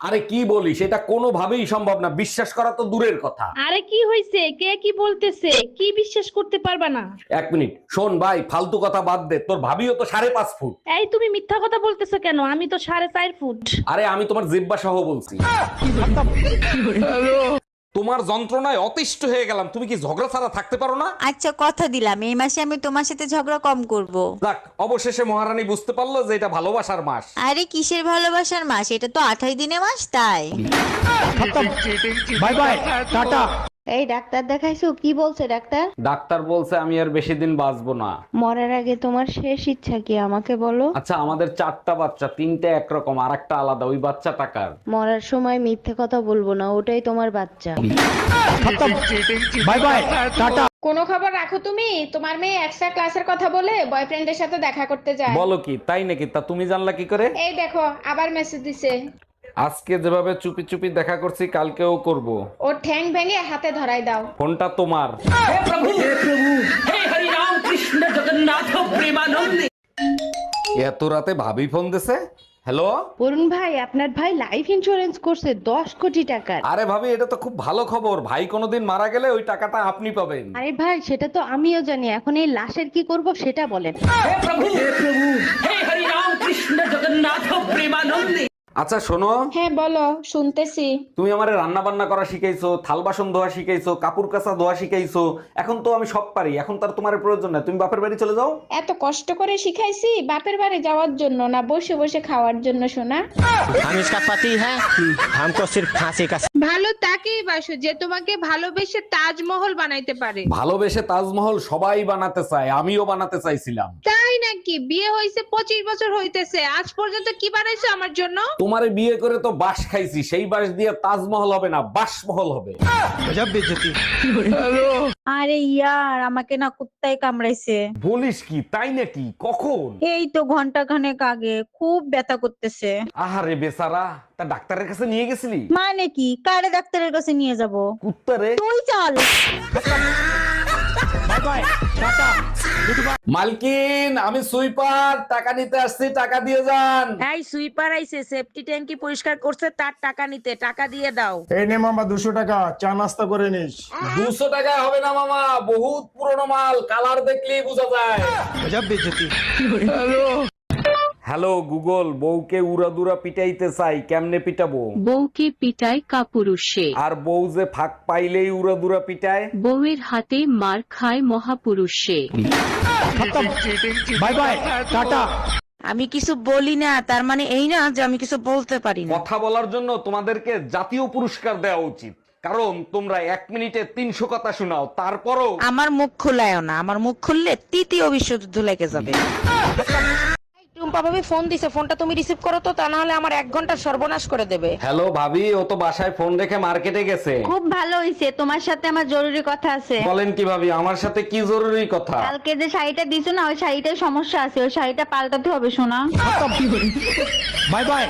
আরে কি বলিস, এটা কোনোভাবেই সম্ভব না, বিশ্বাস করা তো দূরের কথা। আরে কি হইছে, কে কি বলতেছে, কি বিশ্বাস করতে পারবা না? এক মিনিট শোন ভাই, ফালতু কথা বাদ দে, তোর ভাবিও তো 5.5 ফুট। এই তুমি মিথ্যা কথা বলতেছো কেন? আমি তো 4.5 ফুট। আরে আমি তোমার জিব্বা সহ বলছি। তোমার যন্ত্রণায় অতিষ্ঠ হয়ে গেলাম, তুমি কি ঝগড়া ছাড়া থাকতে পারো না? আচ্ছা কথা দিলাম এই মাসে আমি তোমার সাথে ঝগড়া কম করব। যাক, অবশেষে মহারানী বুঝতে পারলো যে এটা ভালোবাসার মাস। আরে কিসের ভালোবাসার মাস, এটা তো 28 দিনের মাস তাই। Bye bye, tata. এই ডাক্তার দেখাইছো? কি বলছে ডাক্তার? ডাক্তার বলছে আমি আর বেশি দিন বাঁচবো না। মরার আগে তোমার শেষ ইচ্ছা কি আমাকে বলো? আচ্ছা, আমাদের 4টা বাচ্চা, 3টে একরকম আর একটা আলাদা, ওই বাচ্চা টাকার। মরার সময় মিথ্যে কথা বলবো না, ওটাই তোমার বাচ্চা। Bye bye, tata. কোনো খবর রাখো তুমি? তোমার মেয়ে এক্সট্রা ক্লাসের কথা বলে বয়ফ্রেন্ডের সাথে দেখা করতে যায়। বলো কি, তাই নাকি? তা তুমি জানলা কি করে? এই দেখো আবার মেসেজ দিছে। আজকে যেভাবে চুপি চুপি দেখা করছি, কালকেও করব। ওর ঠ্যাং ভেঙে হাতে ধরাই দাও। ফোনটা তোমার। এত রাতে ভাবি ফোন দিছে। হ্যালো। অরুণ ভাই, আপনার ভাই লাইফ ইন্স্যুরেন্স করছে 10 কোটি টাকার। আরে ভাবি, এটা তো খুব ভালো খবর। ভাই কোনোদিন মারা গেলে ওই টাকাটা আপনি পাবেন। আরে ভাই, সেটা তো আমিও জানি, এখন এই লাশের কি করব সেটা বলেন। আচ্ছা শোনো, হ্যাঁ বলো, শুনতেছি। তুমি আমারে রান্না বান্না করা শিখাইছো, থাল বাসন ধোয়া শিখাইছো, কাপড় কাচা ধোয়া শিখাইছো। এখন তো আমি সব পারি, এখন তার তোমার প্রয়োজন নাই, তুমি বাপের বাড়ি চলে যাও। এত কষ্ট করে শিখাইছি বাপের বাড়ি যাওয়ার জন্য না, বসে বসে খাওয়ার জন্য শোনা। हम इसका पति है, हमको सिर्फ फांसी का। ভালো তাকেই বাসো যে তোমাকে ভালোবেসে তাজমহল বানাইতে পারে। ভালোবেসে তাজমহল সবাই বানাতে চায়, আমিও বানাতে চাইছিলাম। তাই নাকি? বিয়ে হয়েছে 25 বছর হইতেছে, আজ পর্যন্ত কি বানাইছো আমার জন্য? তোমারে বিয়ে করে তো বাঁশ খাইছি, সেই বাঁশ দিয়ে তাজমহল হবে না, বাঁশমহল হবে। गजब बेइज्जती। আরে ইয়ার আমাকে না কুত্তায় কামড়াইছে। বলিস কি, তাই নাকি? কখন? এই তো ঘন্টা খানেক আগে, খুব ব্যথা করতেছে। আহারে বেচারা, তা ডাক্তারের কাছে নিয়ে গেছিলি? মানে কি, কারে ডাক্তারের কাছে নিয়ে যাব? কুত্তারে। তুই চল। बाय बाय, टाटा। মালকিন, আমি সুইপার, টাকা নিতে আসছি, টাকা দিয়ে যান। এই সুইপার আইছে, সেফটি ট্যাঙ্কি পরিষ্কার করছে, তার টাকা নিতে, টাকা দিয়ে দাও। এই নে মামা 200 টাকা, চা নাস্তা করে নিস। 200 টাকায় হবে না মামা, বহুত পুরনো মাল, কালার দেখলেই বোঝা যায়। गजब बेइज्जती। হ্যালো গুগল, বউকে উড়াদুরা পিটাইতে চাই, কেমনে পিটাবো? বউকে পিটায় কাপুরুষে, আর বউ যে ফাঁক পাইলেই উড়াদুরা পিটায়। বউয়ের হাতে মার খায় মহাপুরুষে। Bye bye, Tata. আমি কিছু বলি না তার মানে এই না যে আমি কিছু বলতে পারি না। কথা বলার জন্য তোমাদেরকে জাতীয় পুরস্কার দেওয়া উচিত, কারণ তোমরা 1 মিনিটে 300 কথা শোনাও, তারপরও। আমার মুখ খুলায় না, আমার মুখ খুললে তৃতীয় বিশ্বযুদ্ধ লেগে যাবে। টুম্পা ভাবি ফোন দিছে, ফোনটা তুমি রিসিভ করো তো, তা না হলে আমার 1 ঘন্টা সর্বনাশ করে দেবে। হ্যালো ভাবি, ও তো বাসায় ফোন রেখে মার্কেটে গেছে। খুব ভালো হইছে, তোমার সাথে আমার জরুরি কথা আছে। বলেন কি ভাবি, আমার সাথে কি জরুরি কথা? কালকে যে শাড়িটা দিছো না, ওই শাড়িটায় সমস্যা আছে, ওই শাড়িটা পাল্টাতে হবে সোনা। Bye bye.